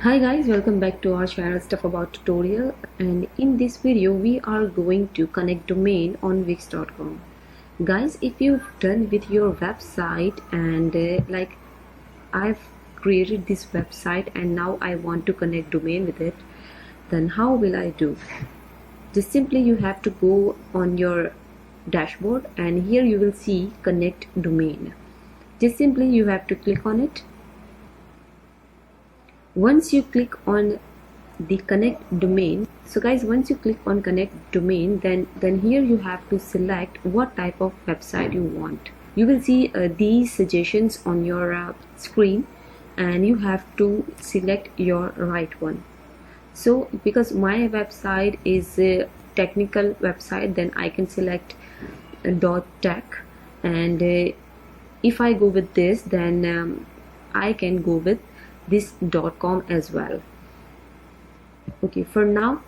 Hi guys, welcome back to our channel Stuff About Tutorial, and in this video we are going to connect domain on wix.com. Guys, if you've done with your website and like I've created this website and now I want to connect domain with it, then how will I do? Just simply you have to go on your dashboard and here you will see connect domain. Just simply you have to click on it. Once you click on the connect domain, so guys, once you click on connect domain, then here you have to select what type of website you want. You will see these suggestions on your screen and you have to select your right one. So because my website is a technical website, then I can select .tech, and if I go with this, then I can go with this .com as well. Okay, for now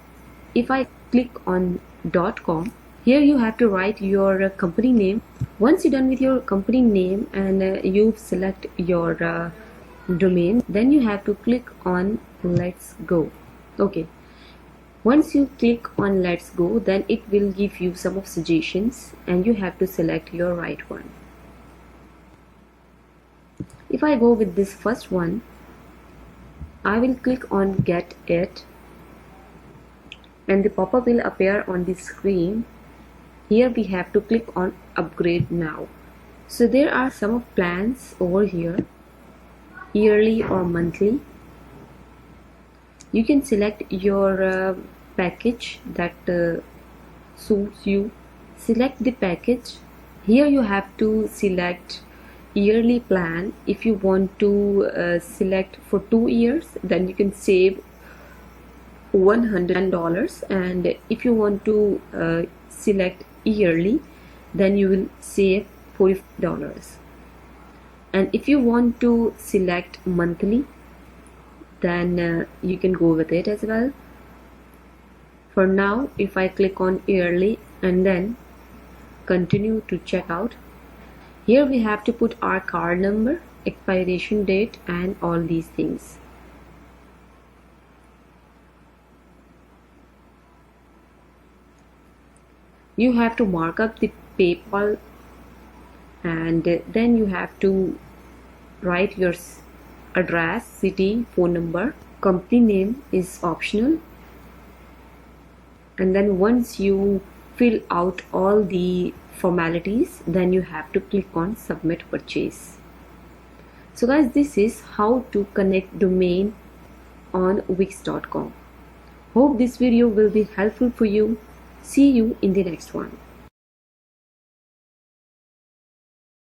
if I click on .com, here you have to write your company name. Once you're done with your company name and you select your domain, then you have to click on let's go. Okay, once you click on let's go, then it will give you some of suggestions and you have to select your right one. If I go with this first one, I will click on get it and the pop-up will appear on the screen. Here we have to click on upgrade now. So there are some of plans over here, yearly or monthly. You can select your package that suits you. Select the package. Here you have to select yearly plan. If you want to select for 2 years, then you can save $100, and if you want to select yearly, then you will save $40. And if you want to select monthly, then you can go with it as well. For now, if I click on yearly and then continue to check out, here we have to put our card number, expiration date, and all these things. You have to mark up the PayPal, and then you have to write your address, city, phone number. Company name is optional, and then once you fill out all the formalities, then you have to click on submit purchase. So guys, this is how to connect domain on wix.com. Hope this video will be helpful for you. See you in the next one.